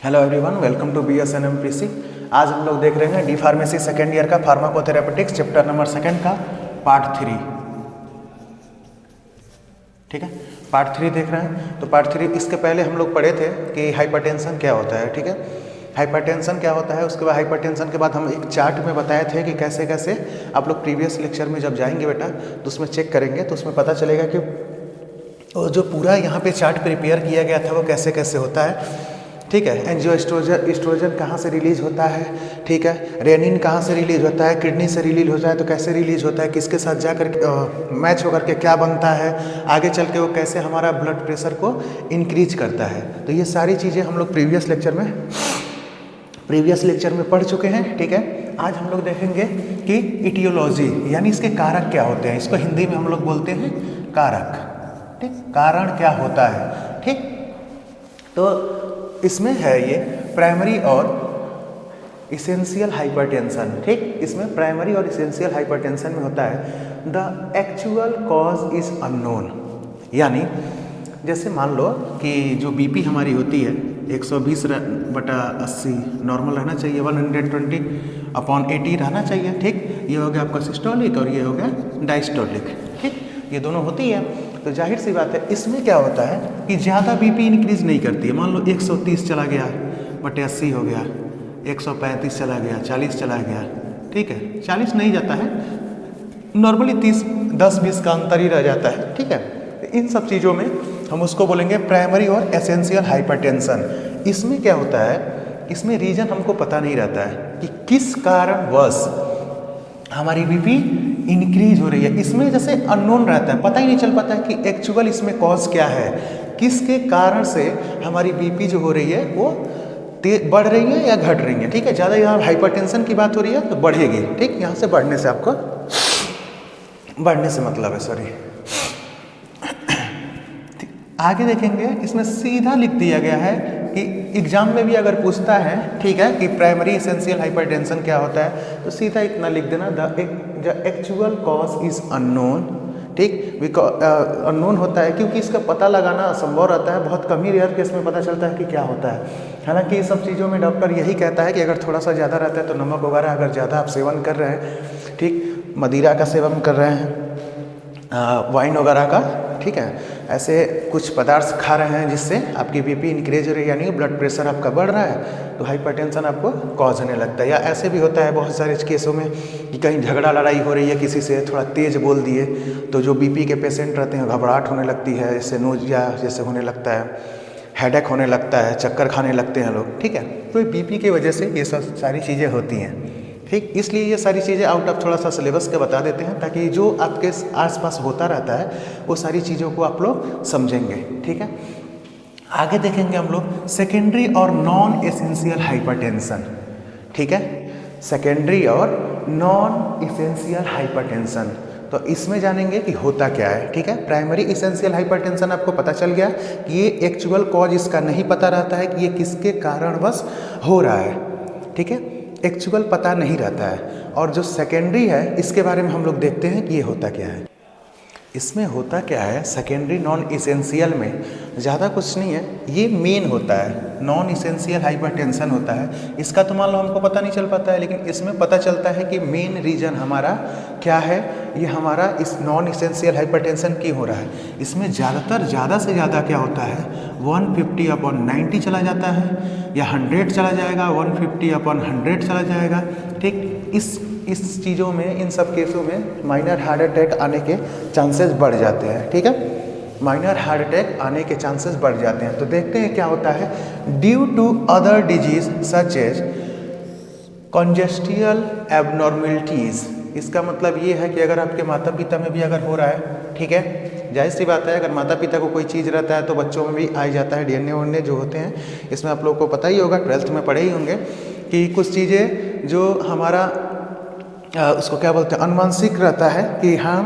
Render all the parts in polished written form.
Hello everyone, welcome to BSNMPC। आज हम लोग देख रहे हैं डी फार्मेसी सेकेंड ईयर का फार्माकोथेरेपेटिक्स चैप्टर नंबर 2 का पार्ट 3। ठीक है, पार्ट 3 देख रहे हैं। तो पार्ट 3 इसके पहले हम लोग पढ़े थे कि हाइपरटेंशन क्या होता है। ठीक है, हाइपरटेंशन क्या होता है, उसके बाद हाइपरटेंशन के बाद हम एक चार्ट में बताए थे कि कैसे कैसे आप लोग प्रीवियस लेक्चर में जब जाएंगे बेटा तो उसमें चेक करेंगे तो उसमें पता चलेगा कि जो पूरा यहाँ पे चार्ट प्रिपेयर किया गया था वो कैसे कैसे होता है। ठीक है, एंजियोस्ट्रोजन कहाँ से रिलीज होता है, ठीक है, रेनिन कहाँ से रिलीज होता है, किडनी से रिलीज होता है तो कैसे रिलीज होता है, किसके साथ जाकर मैच होकर के क्या बनता है, आगे चल के वो कैसे हमारा ब्लड प्रेशर को इंक्रीज करता है। तो ये सारी चीज़ें हम लोग प्रीवियस लेक्चर में पढ़ चुके हैं। ठीक है, आज हम लोग देखेंगे कि इटियोलॉजी यानी इसके कारक क्या होते हैं। इसको हिंदी में हम लोग बोलते हैं कारक। ठीक, कारण क्या होता है। ठीक, तो इसमें है ये प्राइमरी और इसेंशियल हाइपरटेंशन। ठीक, इसमें प्राइमरी और इसेंशियल हाइपरटेंशन में होता है the actual cause is unknown. यानी जैसे मान लो कि जो बीपी हमारी होती है 120/80 नॉर्मल रहना चाहिए, 120/80 रहना चाहिए। ठीक, ये हो गया आपका सिस्टोलिक और ये हो गया डायस्टोलिक। ठीक, ये दोनों होती है। तो जाहिर सी बात है इसमें क्या होता है कि ज़्यादा बीपी इंक्रीज नहीं करती है। मान लो 130 चला गया बटे 80 हो गया, 135 चला गया, 40 चला गया। ठीक है, 40 नहीं जाता है, नॉर्मली 10-20 का अंतर ही रह जाता है। ठीक है, इन सब चीज़ों में हम उसको बोलेंगे प्राइमरी और एसेंशियल हाइपरटेंशन। इसमें क्या होता है, इसमें रीजन हमको पता नहीं रहता है कि किस कारणवश हमारी बीपी इंक्रीज हो रही है। इसमें जैसे अननोन रहता है, पता ही नहीं चल पाता है कि एक्चुअल इसमें कॉज क्या है, किसके कारण से हमारी बीपी जो हो रही है वो बढ़ रही है या घट रही है। ठीक है, ज़्यादा यहाँ हाइपरटेंशन की बात हो रही है तो बढ़ेगी। ठीक, यहाँ से बढ़ने से आपको बढ़ने से मतलब है, सॉरी। आगे देखेंगे, इसमें सीधा लिख दिया गया है कि एग्जाम में भी अगर पूछता है, ठीक है, कि प्राइमरी एसेंशियल हाइपरटेंशन क्या होता है तो सीधा इतना लिख देना the actual cause is unknown. ठीक, अननोन होता है क्योंकि इसका पता लगाना असंभव रहता है। बहुत कम ही रेयर केस में पता चलता है कि क्या होता है। हालांकि इस सब चीज़ों में डॉक्टर यही कहता है कि अगर थोड़ा सा ज़्यादा रहता है तो नमक वगैरह अगर ज़्यादा आप सेवन कर रहे हैं, ठीक, मदिरा का सेवन कर रहे हैं, वाइन वगैरह का, ठीक है, ऐसे कुछ पदार्थ खा रहे हैं जिससे आपकी बीपी इंक्रीज हो रही है यानी ब्लड प्रेशर आपका बढ़ रहा है तो हाइपरटेंशन आपको कॉज होने लगता है। या ऐसे भी होता है बहुत सारे केसों में कि कहीं झगड़ा लड़ाई हो रही है किसी से, थोड़ा तेज बोल दिए तो जो बीपी के पेशेंट रहते हैं घबराहट होने लगती है, जैसे नोजिया जैसे होने लगता है, हेडेक होने लगता है, चक्कर खाने लगते हैं लोग। ठीक है, तो बीपी की वजह से ये सब सारी चीज़ें होती हैं। ठीक, इसलिए ये सारी चीज़ें आउट ऑफ थोड़ा सा सिलेबस के बता देते हैं ताकि जो आपके आसपास होता रहता है वो सारी चीज़ों को आप लोग समझेंगे। ठीक है, आगे देखेंगे हम लोग सेकेंडरी और नॉन एसेंशियल हाइपरटेंशन। ठीक है, सेकेंडरी और नॉन एसेंशियल हाइपरटेंशन, तो इसमें जानेंगे कि होता क्या है। ठीक है, प्राइमरी एसेंशियल हाइपरटेंशन आपको पता चल गया कि ये एक्चुअल कॉज इसका नहीं पता रहता है कि ये किसके कारणवश हो रहा है। ठीक है, एक्चुअल पता नहीं रहता है। और जो सेकेंडरी है इसके बारे में हम लोग देखते हैं कि ये होता क्या है। इसमें होता क्या है, सेकेंडरी नॉन इसेंशियल में ज़्यादा कुछ नहीं है, ये मेन होता है, नॉन इसेंशियल हाइपरटेंशन होता है। इसका तो मान लो हमको पता नहीं चल पाता है, लेकिन इसमें पता चलता है कि मेन रीजन हमारा क्या है, ये हमारा इस नॉन इसेंशियल हाइपरटेंशन क्यों हो रहा है। इसमें ज़्यादातर ज़्यादा से ज़्यादा क्या होता है 150/90 चला जाता है या 100 चला जाएगा, 150/100 चला जाएगा। ठीक, इस चीज़ों में, इन सब केसों में माइनर हार्ट अटैक आने के चांसेस बढ़ जाते हैं। ठीक है, माइनर हार्ट अटैक आने के चांसेस बढ़ जाते हैं। तो देखते हैं क्या होता है, due to other disease such as congenital abnormalities. इसका मतलब ये है कि अगर आपके माता पिता में भी अगर हो रहा है, ठीक है, जाहिर सी बात है अगर माता पिता को कोई चीज़ रहता है तो बच्चों में भी आ जाता है। DNA वनए जो होते हैं इसमें आप लोगों को पता ही होगा, 12th में पढ़े ही होंगे कि कुछ चीज़ें जो हमारा उसको क्या बोलते हैं अनुवांशिक रहता है कि हाँ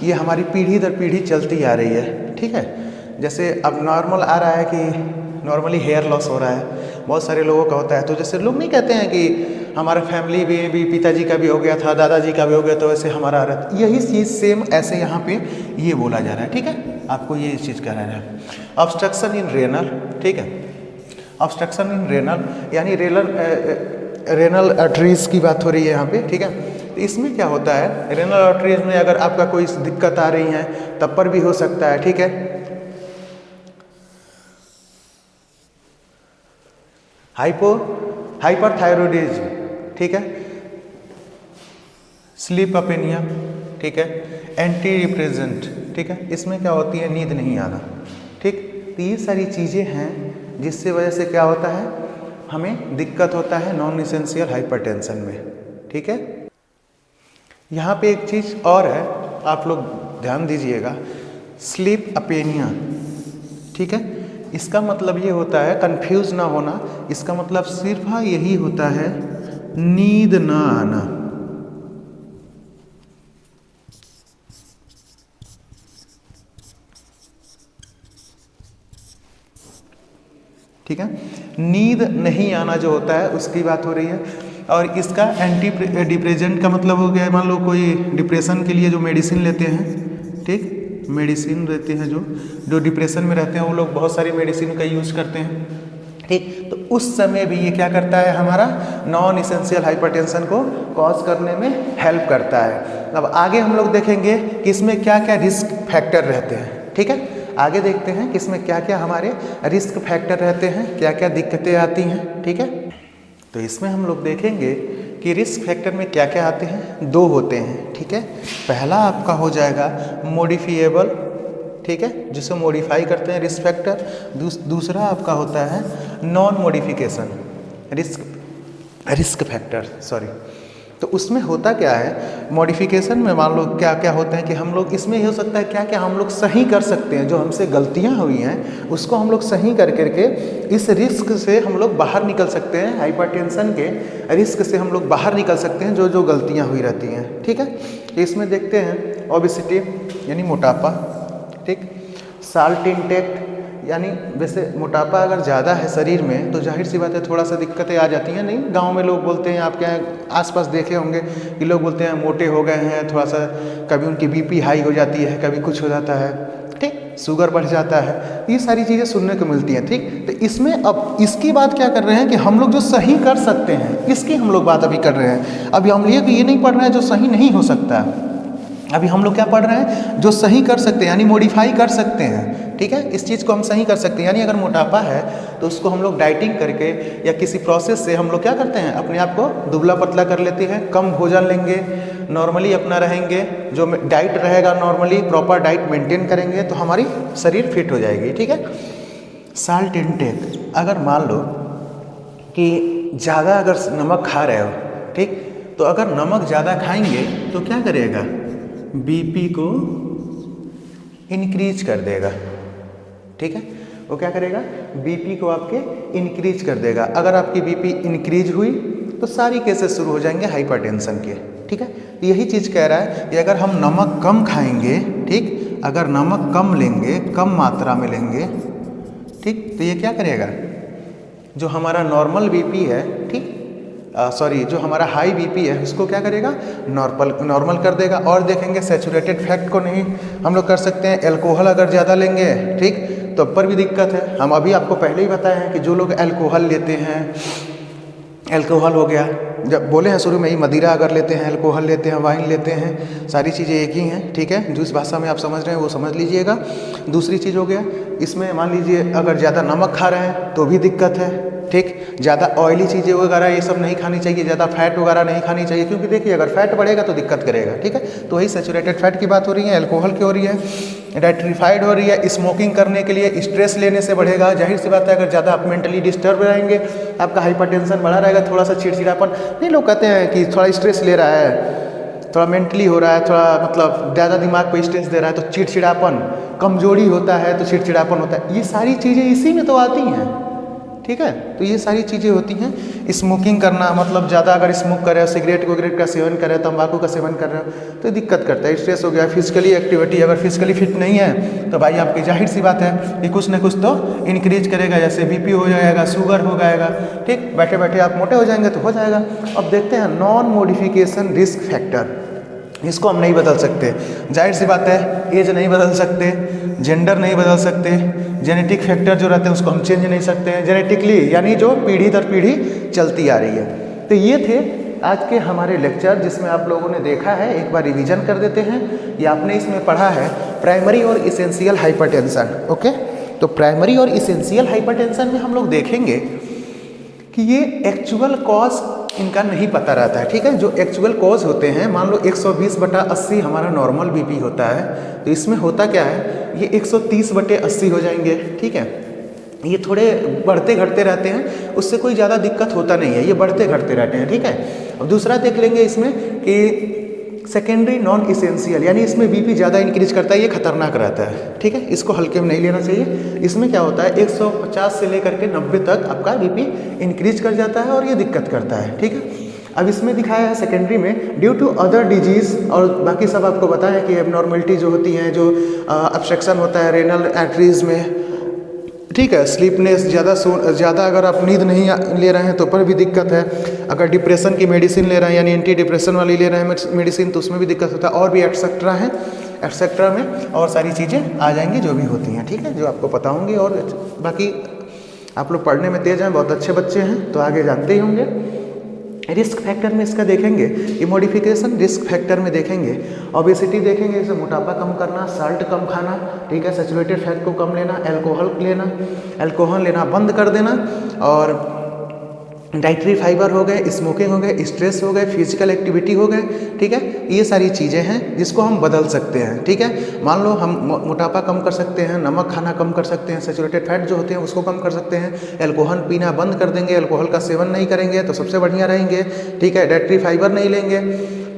ये हमारी पीढ़ी दर पीढ़ी चलती आ रही है। ठीक है, जैसे अब नॉर्मल आ रहा है कि नॉर्मली हेयर लॉस हो रहा है, बहुत सारे लोगों का होता है। तो जैसे लोग नहीं कहते हैं कि हमारा फैमिली में भी पिताजी का भी हो गया था, दादाजी का भी हो गया, तो वैसे हमारा आ रहा था। यही चीज़ सेम ऐसे यहाँ पे ये बोला जा रहा है। ठीक है, आपको ये चीज़ कहना है। ऑब्स्ट्रक्शन इन रेनल, ठीक है, ऑब्स्ट्रक्शन इन रेनल, यानी रेनल आर्टरीज की बात हो रही है यहाँ पे, ठीक है। तो इसमें क्या होता है, रेनल आर्टरीज में अगर आपका कोई दिक्कत आ रही है तब पर भी हो सकता है, ठीक है। हाइपरथायरॉयडिज्म, ठीक है, स्लीप अपेनिया, ठीक है, एंटी डिप्रेसेंट, ठीक है, इसमें क्या होती है, नींद नहीं आना, ठीक। तो ये सारी चीज़ें हैं जिससे वजह से क्या होता है, हमें दिक्कत होता है नॉन इसेंशियल हाइपरटेंशन में, ठीक है। यहाँ पे एक चीज़ और है, आप लोग ध्यान दीजिएगा, स्लीप अपेनिया, ठीक है। इसका मतलब ये होता है, कंफ्यूज ना होना, इसका मतलब सिर्फ यही होता है, नींद ना आना, ठीक है। नींद नहीं आना जो होता है उसकी बात हो रही है। और इसका एंटी डिप्रेसेंट का मतलब हो गया, मान लो कोई डिप्रेशन के लिए जो मेडिसिन लेते हैं, ठीक, मेडिसिन रहते हैं जो डिप्रेशन में रहते हैं वो लोग बहुत सारी मेडिसिन का यूज करते हैं, ठीक। तो उस समय भी ये क्या करता है, हमारा नॉन इसेंशियल हाइपरटेंशन को कॉज करने में हेल्प करता है। अब आगे हम लोग देखेंगे कि इसमें क्या क्या रिस्क फैक्टर रहते हैं, ठीक है। आगे देखते हैं कि इसमें क्या क्या हमारे रिस्क फैक्टर रहते हैं, क्या क्या दिक्कतें आती हैं, ठीक है। तो इसमें हम लोग देखेंगे कि रिस्क फैक्टर में क्या क्या आते हैं, दो होते हैं, ठीक है। पहला आपका हो जाएगा मॉडिफिएबल, ठीक है, जिसे मॉडिफाई करते हैं रिस्क फैक्टर। दूसरा आपका होता है non modification risk factor, sorry. तो उसमें होता क्या है, मॉडिफिकेशन में मान लो क्या क्या होते हैं कि हम लोग, इसमें ये हो सकता है क्या क्या हम लोग सही कर सकते हैं, जो हमसे गलतियां हुई हैं उसको हम लोग सही कर करके इस रिस्क से हम लोग बाहर निकल सकते हैं, हाइपरटेंशन के रिस्क से हम लोग बाहर निकल सकते हैं, जो जो गलतियां हुई रहती हैं, ठीक है। तो इसमें देखते हैं ओबेसिटी यानी मोटापा, ठीक, साल्ट इंटेक, यानी वैसे मोटापा अगर ज़्यादा है शरीर में तो जाहिर सी बात है थोड़ा सा दिक्कतें आ जाती हैं। नहीं, गांव में लोग बोलते हैं, आपके आसपास देखे होंगे कि लोग बोलते हैं मोटे हो गए हैं, थोड़ा सा कभी उनकी बीपी हाई हो जाती है, कभी कुछ हो जाता है, ठीक, शुगर बढ़ जाता है, ये सारी चीज़ें सुनने को मिलती हैं, ठीक। तो इसमें अब इसकी बात क्या कर रहे हैं कि हम लोग जो सही कर सकते हैं इसकी हम लोग बात अभी कर रहे हैं। अभी हम ये नहीं पढ़ रहे हैं जो सही नहीं हो सकता, अभी हम लोग क्या पढ़ रहे हैं, जो सही कर सकते हैं, यानी मॉडिफाई कर सकते हैं, ठीक है। इस चीज़ को हम सही कर सकते हैं, यानी अगर मोटापा है तो उसको हम लोग डाइटिंग करके या किसी प्रोसेस से हम लोग क्या करते हैं, अपने आप को दुबला पतला कर लेते हैं, कम भोजन लेंगे, नॉर्मली अपना रहेंगे, जो डाइट रहेगा नॉर्मली प्रॉपर डाइट मेंटेन करेंगे तो हमारी शरीर फिट हो जाएगी, ठीक है। साल्ट इनटेक, अगर मान लो कि ज़्यादा अगर नमक खा रहे हो, ठीक, तो अगर नमक ज़्यादा खाएंगे तो क्या करेगा, बीपी को इंक्रीज कर देगा, ठीक है। वो क्या करेगा, बीपी को आपके इंक्रीज कर देगा। अगर आपकी बीपी इंक्रीज हुई तो सारी केसेस शुरू हो जाएंगे हाइपरटेंशन के, ठीक है। यही चीज़ कह रहा है कि अगर हम नमक कम खाएंगे, ठीक, अगर नमक कम लेंगे, कम मात्रा में लेंगे, ठीक, तो ये क्या करेगा, जो हमारा नॉर्मल बीपी है, ठीक, जो हमारा हाई बीपी है उसको क्या करेगा, नॉर्मल कर देगा। और देखेंगे सैचुरेटेड फैट को नहीं हम लोग कर सकते हैं। अल्कोहल अगर ज़्यादा लेंगे, ठीक, तो पर भी दिक्कत है। हम अभी आपको पहले ही बताए हैं कि जो लोग अल्कोहल लेते हैं, अल्कोहल हो गया, जब बोले हैं शुरू में ही, मदिरा अगर लेते हैं, अल्कोहल लेते हैं, वाइन लेते हैं, सारी चीज़ें एक ही हैं, ठीक है। जिस भाषा में आप समझ रहे हैं वो समझ लीजिएगा। दूसरी चीज़ हो गया, इसमें मान लीजिए अगर ज़्यादा नमक खा रहे हैं तो भी दिक्कत है, ठीक, ज़्यादा ऑयली चीज़ें वगैरह ये सब नहीं खानी चाहिए, ज़्यादा फैट वगैरह नहीं खानी चाहिए, क्योंकि देखिए अगर फैट बढ़ेगा तो दिक्कत करेगा, ठीक है। तो वही सैचुरेटेड फैट की बात हो रही है, अल्कोहल की हो रही है, डाइट्रीफाइड हो रही है। स्मोकिंग करने के लिए स्ट्रेस लेने से बढ़ेगा, जाहिर सी बात है अगर ज़्यादा आप मेंटली डिस्टर्ब रहेंगे आपका हाइपरटेंशन बढ़ा रहेगा। थोड़ा सा चिड़चिड़ापन, नहीं, लोग कहते हैं कि थोड़ा स्ट्रेस ले रहा है, थोड़ा मेंटली हो रहा है, थोड़ा मतलब ज़्यादा दिमाग को स्ट्रेस दे रहा है तो चिड़चिड़ापन, कमजोरी होता है तो चिड़चिड़ापन होता है। ये सारी चीज़ें इसी में तो आती हैं, ठीक है। तो ये सारी चीज़ें होती हैं। स्मोकिंग करना मतलब ज़्यादा अगर स्मोक कर रहे हो, सिगरेट वगैरह का सेवन कर रहे हो, तंबाकू का सेवन कर रहे हो तो दिक्कत करता है, स्ट्रेस हो गया। फिजिकली एक्टिविटी, अगर फिजिकली फिट नहीं है तो भाई आपकी जाहिर सी बात है कि कुछ ना कुछ तो इंक्रीज करेगा, जैसे बीपी हो जाएगा, शुगर हो जाएगा, ठीक, बैठे बैठे आप मोटे हो जाएंगे तो हो जाएगा। अब देखते हैं नॉन मॉडिफिकेशन रिस्क फैक्टर, इसको हम नहीं बदल सकते, जाहिर सी बात है एज नहीं बदल सकते, जेंडर नहीं बदल सकते, जेनेटिक फैक्टर जो रहते हैं उसको हम चेंज नहीं सकते हैं जेनेटिकली, यानी जो पीढ़ी दर पीढ़ी चलती आ रही है। तो ये थे आज के हमारे लेक्चर जिसमें आप लोगों ने देखा है, एक बार रिवीजन कर देते हैं। ये आपने इसमें पढ़ा है प्राइमरी और इसेंशियल हाइपरटेंशन। ओके, तो प्राइमरी और इसेंशियल हाइपरटेंशन में हम लोग देखेंगे कि ये एक्चुअल कॉज इनका नहीं पता रहता है। ठीक है, जो एक्चुअल कॉज होते हैं, मान लो 120/80 हमारा नॉर्मल बीपी होता है, तो इसमें होता क्या है, ये 130/80 हो जाएंगे। ठीक है, ये थोड़े बढ़ते घटते रहते हैं, उससे कोई ज़्यादा दिक्कत होता नहीं है, ये बढ़ते घटते रहते हैं। ठीक है, अब दूसरा देख लेंगे इसमें कि सेकेंडरी नॉन इसेंशियल, यानी इसमें बीपी ज़्यादा इंक्रीज करता है, ये खतरनाक रहता है। ठीक है, इसको हल्के में नहीं लेना चाहिए। इसमें क्या होता है 150 से लेकर के 90 तक आपका बीपी इंक्रीज कर जाता है और ये दिक्कत करता है। ठीक है, अब इसमें दिखाया है सेकेंडरी में ड्यू टू अदर डिजीज़, और बाकी सब आपको बताया कि एबनॉर्मलिटी जो होती हैं, जो ऑब्स्ट्रक्शन होता है रेनल आर्टरीज में। ठीक है, स्लीपनेस, ज़्यादा अगर आप नींद नहीं ले रहे हैं तो पर भी दिक्कत है। अगर डिप्रेशन की मेडिसिन ले रहे हैं, यानी एंटी डिप्रेशन वाली ले रहे हैं मेडिसिन, तो उसमें भी दिक्कत होता है। और भी एटसेट्रा है, एटसेट्रा में और सारी चीज़ें आ जाएंगी जो भी होती हैं। ठीक है, जो आपको पता होंगी। और बाकी आप लोग पढ़ने में तेज़ हैं, बहुत अच्छे बच्चे हैं, तो आगे जानते ही होंगे। रिस्क फैक्टर में इसका देखेंगे, ये मॉडिफिकेशन रिस्क फैक्टर में देखेंगे। ओबेसिटी देखेंगे, जैसे मोटापा कम करना, साल्ट कम खाना, ठीक है, सैचुरेटेड फैट को कम लेना, अल्कोहल लेना बंद कर देना, और डाइटरी फाइबर हो गए, स्मोकिंग हो गए, स्ट्रेस हो गए, फिजिकल एक्टिविटी हो गए। ठीक है, ये सारी चीज़ें हैं जिसको हम बदल सकते हैं। ठीक है, मान लो हम मोटापा कम कर सकते हैं, नमक खाना कम कर सकते हैं, सैचुरेटेड फैट जो होते हैं उसको कम कर सकते हैं, अल्कोहल पीना बंद कर देंगे, अल्कोहल का सेवन नहीं करेंगे तो सबसे बढ़िया रहेंगे। ठीक है, डाइटरी फाइबर नहीं लेंगे,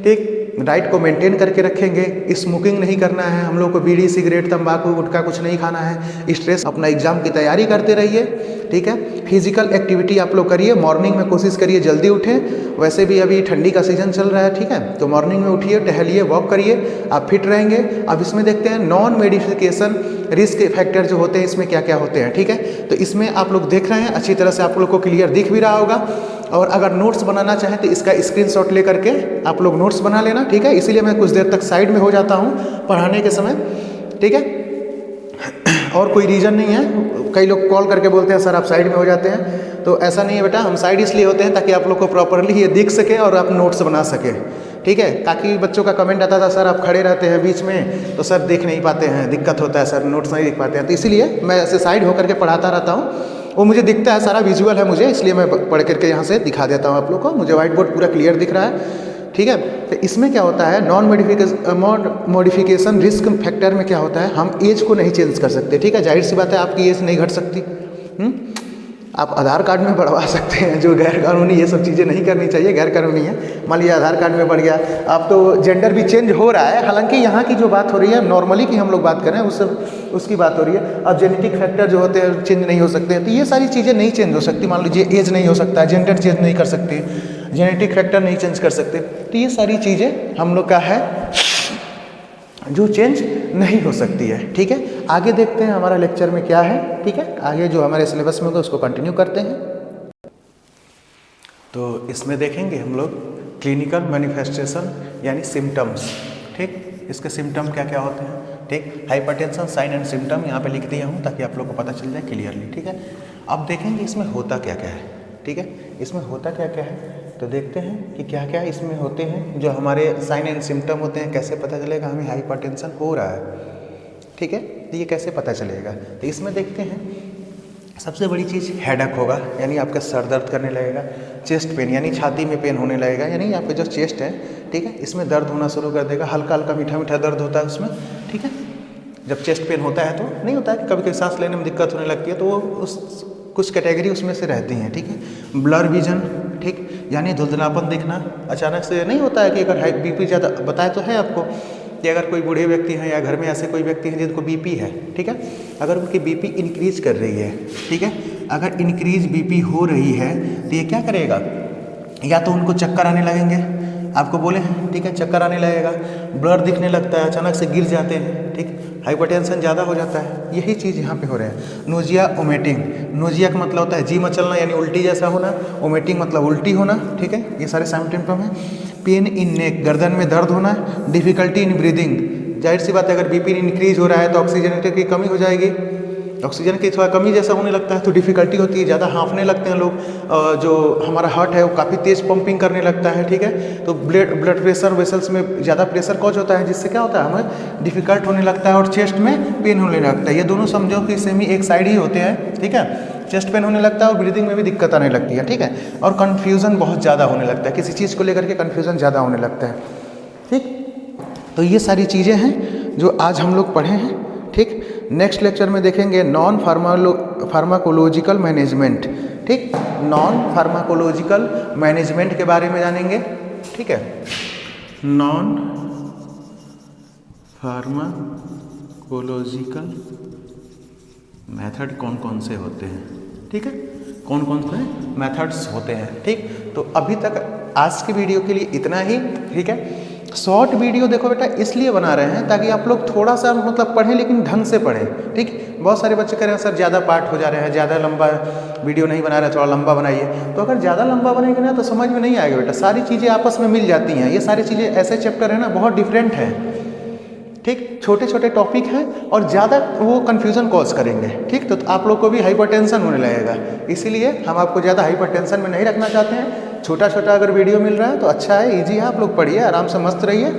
ठीक, डाइट को मेंटेन करके रखेंगे, स्मोकिंग नहीं करना है हम लोग को, बीड़ी सिगरेट तंबाकू गुटखा कुछ नहीं खाना है, स्ट्रेस, अपना एग्जाम की तैयारी करते रहिए। ठीक है, फिजिकल एक्टिविटी आप लोग करिए, मॉर्निंग में कोशिश करिए जल्दी उठें, वैसे भी अभी ठंडी का सीजन चल रहा है। ठीक है, तो मॉर्निंग में उठिए, टहलिए, वॉक करिए, आप फिट रहेंगे। अब इसमें देखते हैं नॉन मेडिफिकेशन रिस्क फैक्टर जो होते हैं इसमें क्या क्या होते हैं। ठीक है, तो इसमें आप लोग देख रहे हैं, अच्छी तरह से आप लोग को क्लियर दिख भी रहा होगा। और अगर नोट्स बनाना चाहें तो इसका स्क्रीनशॉट ले करके आप लोग नोट्स बना लेना। ठीक है, इसीलिए मैं कुछ देर तक साइड में हो जाता हूँ पढ़ाने के समय। ठीक है, और कोई रीज़न नहीं है। कई लोग कॉल करके बोलते हैं सर आप साइड में हो जाते हैं, तो ऐसा नहीं है बेटा, हम साइड इसलिए होते हैं ताकि आप लोग को प्रॉपरली ये दिख सके और आप नोट्स बना सके। ठीक है, ताकि बच्चों का कमेंट आता था सर आप खड़े रहते हैं बीच में तो सर देख नहीं पाते हैं, दिक्कत होता है सर, नोट्स नहीं दिख पाते हैं, तो इसीलिए मैं ऐसे साइड होकर के पढ़ाता रहता हूँ। वो मुझे दिखता है, सारा विजुअल है मुझे, इसलिए मैं पढ़ करके यहाँ से दिखा देता हूँ आप लोग को। मुझे व्हाइट बोर्ड पूरा क्लियर दिख रहा है। ठीक है, तो इसमें क्या होता है नॉन मॉडिफिकेशन रिस्क फैक्टर में क्या होता है, हम एज को नहीं चेंज कर सकते। ठीक है, जाहिर सी बात है आपकी एज नहीं घट सकती। आप आधार कार्ड में बढ़वा सकते हैं, जो गैर कानूनी, ये सब चीज़ें नहीं करनी चाहिए, गैर कानूनी है। मान लीजिए आधार कार्ड में बढ़ गया, अब तो जेंडर भी चेंज हो रहा है। हालांकि यहाँ की जो बात हो रही है नॉर्मली की हम लोग बात कर रहे हैं, उसकी बात हो रही है। अब जेनेटिक फैक्टर जो होते हैं चेंज नहीं हो सकते हैं, तो ये सारी चीज़ें नहीं चेंज हो सकती। मान लीजिए एज नहीं हो सकता है, जेंडर चेंज नहीं कर सकते, जेनेटिक फैक्टर नहीं चेंज कर सकते, तो ये सारी चीज़ें हम लोग का है जो चेंज नहीं हो सकती है। ठीक है, आगे देखते हैं हमारा लेक्चर में क्या है। ठीक है, आगे जो हमारे सिलेबस में होगा उसको कंटिन्यू करते हैं। तो इसमें देखेंगे हम लोग क्लिनिकल मैनिफेस्टेशन यानी सिम्टम्स। ठीक, इसके सिम्टम क्या क्या होते हैं। ठीक, हाइपरटेंशन साइन एंड सिम्टम यहाँ पे लिख दिया हूँ ताकि आप लोग को पता चल जाए क्लियरली। ठीक है, अब देखेंगे इसमें होता क्या क्या है। ठीक है, इसमें होता क्या क्या है, तो देखते हैं कि क्या क्या इसमें होते हैं जो हमारे साइन एंड सिम्टम होते हैं। कैसे पता चलेगा हमें हाइपरटेंशन हो रहा है। ठीक है, तो ये कैसे पता चलेगा, तो इसमें देखते हैं सबसे बड़ी चीज़ हेडेक होगा, यानी आपका सर दर्द करने लगेगा। चेस्ट पेन यानी छाती में पेन होने लगेगा, यानी आपका जो चेस्ट है, ठीक है, इसमें दर्द होना शुरू कर देगा। हल्का हल्का मीठा मीठा दर्द होता है उसमें। ठीक है, जब चेस्ट पेन होता है तो नहीं होता है कि कभी कभी सांस लेने में दिक्कत होने लगती है, तो वो उस कुछ कैटेगरी उसमें से रहती हैं। ठीक है, ब्लर विजन, ठीक, यानी धुंधलापन दिखना अचानक से नहीं होता है कि अगर हाई बीपी ज़्यादा, बताया तो है आपको कि अगर कोई बूढ़े व्यक्ति हैं या घर में ऐसे कोई व्यक्ति हैं जिनको बीपी है, ठीक है, अगर उनकी बीपी इंक्रीज कर रही है, ठीक है, अगर इंक्रीज बीपी हो रही है तो ये क्या करेगा, या तो उनको चक्कर आने लगेंगे, आपको बोले हैं, ठीक है, चक्कर आने लगेगा, ब्लर दिखने लगता है, अचानक से गिर जाते हैं, ठीक, हाइपरटेंशन ज़्यादा हो जाता है। यही चीज़ यहाँ पे हो रहा है। नोजिया, ओमेटिंग, नोजिया का मतलब होता है जी मचलना यानी उल्टी जैसा होना, ओमेटिंग मतलब उल्टी होना, ठीक है, ये सारे सिम्टम हैं। पेन इन नेक, गर्दन में दर्द होना, डिफिकल्टी इन ब्रीदिंग, जाहिर सी बात है अगर बीपी इंक्रीज हो रहा है तो ऑक्सीजनेटर की कमी हो जाएगी, ऑक्सीजन की थोड़ा कमी जैसा होने लगता है तो डिफिकल्टी होती है, ज़्यादा हाँफने लगते हैं लोग, जो हमारा हार्ट है वो काफ़ी तेज़ पंपिंग करने लगता है, ठीक है। तो ब्लड प्रेशर वेसल्स में ज़्यादा प्रेशर कॉज होता है, जिससे क्या होता है हमें डिफिकल्ट होने लगता है और चेस्ट में पेन होने लगता है। ये दोनों समझो कि सेमी एक साइड ही होते हैं, ठीक है। चेस्ट पेन होने लगता है और ब्रीदिंग में भी दिक्कत आने लगती है, ठीक है। और कन्फ्यूज़न बहुत ज़्यादा होने लगता है, किसी चीज़ को लेकर के कन्फ्यूज़न ज़्यादा होने लगता है, ठीक। तो ये सारी चीज़ें हैं जो आज हम लोग पढ़े हैं, ठीक। नेक्स्ट लेक्चर में देखेंगे नॉन फार्माकोलॉजिकल मैनेजमेंट, ठीक। नॉन फार्माकोलॉजिकल मैनेजमेंट के बारे में जानेंगे, ठीक है। नॉन फार्माकोलॉजिकल मेथड कौन कौन से होते हैं, ठीक है, कौन कौन से मेथड्स होते हैं, ठीक। तो अभी तक आज की वीडियो के लिए इतना ही, ठीक है। शॉर्ट वीडियो देखो बेटा इसलिए बना रहे हैं ताकि आप लोग थोड़ा सा मतलब पढ़ें, लेकिन ढंग से पढ़ें, ठीक। बहुत सारे बच्चे कह रहे हैं सर ज़्यादा पार्ट हो जा रहे हैं, ज़्यादा लंबा वीडियो नहीं बना रहे, थोड़ा लंबा बनाइए। तो अगर ज़्यादा लंबा बनेगा ना तो समझ में नहीं आएगा बेटा, सारी चीज़ें आपस में मिल जाती हैं। ये सारी चीज़ें ऐसे चैप्टर है ना बहुत डिफरेंट है, ठीक। छोटे छोटे टॉपिक हैं और ज़्यादा वो कन्फ्यूज़न कॉज करेंगे, ठीक। तो आप लोग को भी हाइपरटेंशन होने लगेगा, इसीलिए हम आपको ज़्यादा हाइपरटेंशन में नहीं रखना चाहते हैं। छोटा छोटा अगर वीडियो मिल रहा है तो अच्छा है, इजी है, आप लोग पढ़िए, आराम से मस्त रहिए,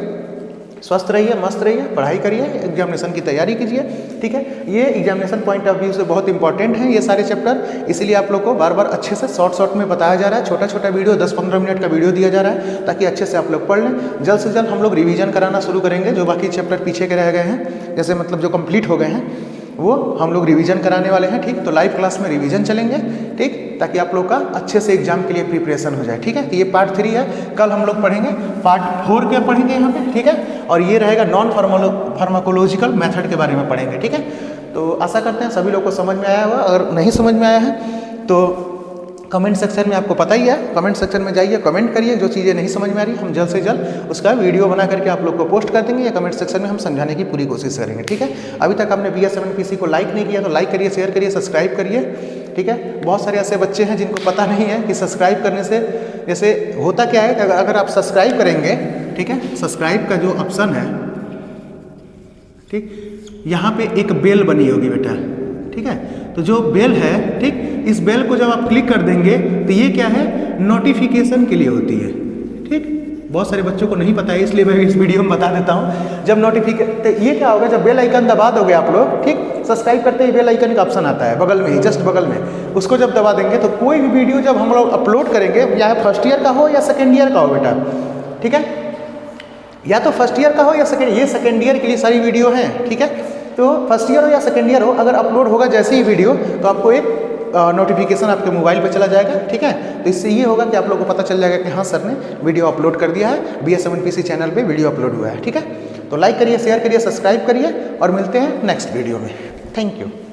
स्वस्थ रहिए, मस्त रहिए, पढ़ाई करिए, एग्जामिनेशन की तैयारी कीजिए, ठीक है। ये एग्जामिनेशन पॉइंट ऑफ व्यू से बहुत इंपॉर्टेंट है ये सारे चैप्टर, इसीलिए आप लोग को बार बार अच्छे से शॉर्ट में बताया जा रहा है। छोटा छोटा वीडियो 10-15 मिनट का वीडियो दिया जा रहा है ताकि अच्छे से आप लोग पढ़ लें। जल्द से जल्द हम लोग रिवीजन कराना शुरू करेंगे, जो बाकी चैप्टर पीछे के रह गए हैं, जैसे मतलब जो कंप्लीट हो गए हैं वो हम लोग रिवीजन कराने वाले हैं, ठीक। तो लाइव क्लास में रिवीजन चलेंगे, ठीक, ताकि आप लोग का अच्छे से एग्जाम के लिए प्रिपरेशन हो जाए, ठीक है। तो ये पार्ट 3 है, कल हम लोग पढ़ेंगे पार्ट 4 क्या पढ़ेंगे यहाँ पे, ठीक है। और ये रहेगा नॉन फार्माकोलॉजिकल मेथड के बारे में पढ़ेंगे, ठीक है। तो आशा करते हैं सभी लोग को समझ में आया होगा। अगर नहीं समझ में आया है तो कमेंट सेक्शन में आपको पता ही है, कमेंट सेक्शन में जाइए, कमेंट करिए, जो चीज़ें नहीं समझ में आ रही हम जल्द से जल्द उसका वीडियो बना करके आप लोग को पोस्ट कर देंगे, या कमेंट सेक्शन में हम समझाने की पूरी कोशिश करेंगे, ठीक है। अभी तक आपने BS7PC को लाइक नहीं किया तो लाइक करिए, शेयर करिए, सब्सक्राइब करिए, ठीक है। बहुत सारे ऐसे बच्चे हैं जिनको पता नहीं है कि सब्सक्राइब करने से जैसे होता क्या है कि अगर आप सब्सक्राइब करेंगे, ठीक है, सब्सक्राइब का जो ऑप्शन है, ठीक, यहाँ पे एक बेल बनी होगी बेटा, ठीक है। तो जो बेल है, ठीक, इस बेल को जब आप क्लिक कर देंगे तो ये क्या है, नोटिफिकेशन के लिए होती है, ठीक। बहुत सारे बच्चों को नहीं पता है, इसलिए मैं इस वीडियो में बता देता हूँ। जब तो ये क्या होगा, जब बेल आइकन दबा दोगे आप लोग, ठीक, सब्सक्राइब करते ही बेल आइकन का ऑप्शन आता है बगल में ही, जस्ट बगल में, उसको जब दबा देंगे तो कोई भी वीडियो जब हम लोग अपलोड करेंगे, या फर्स्ट ईयर का हो या सेकेंड ईयर का हो बेटा, ठीक है, या तो फर्स्ट ईयर का हो या सेकेंड, ये सेकेंड ईयर के लिए सारी वीडियो हैं, ठीक है। तो फर्स्ट ईयर हो या सेकेंड ईयर हो, अगर अपलोड होगा जैसे ही वीडियो तो आपको एक नोटिफिकेशन आपके मोबाइल पे चला जाएगा, ठीक है। तो इससे ये होगा कि आप लोगों को पता चल जाएगा कि हाँ सर ने वीडियो अपलोड कर दिया है, BS7PC चैनल पे वीडियो अपलोड हुआ है, ठीक है। तो लाइक करिए, शेयर करिए, सब्सक्राइब करिए और मिलते हैं नेक्स्ट वीडियो में। Thank you.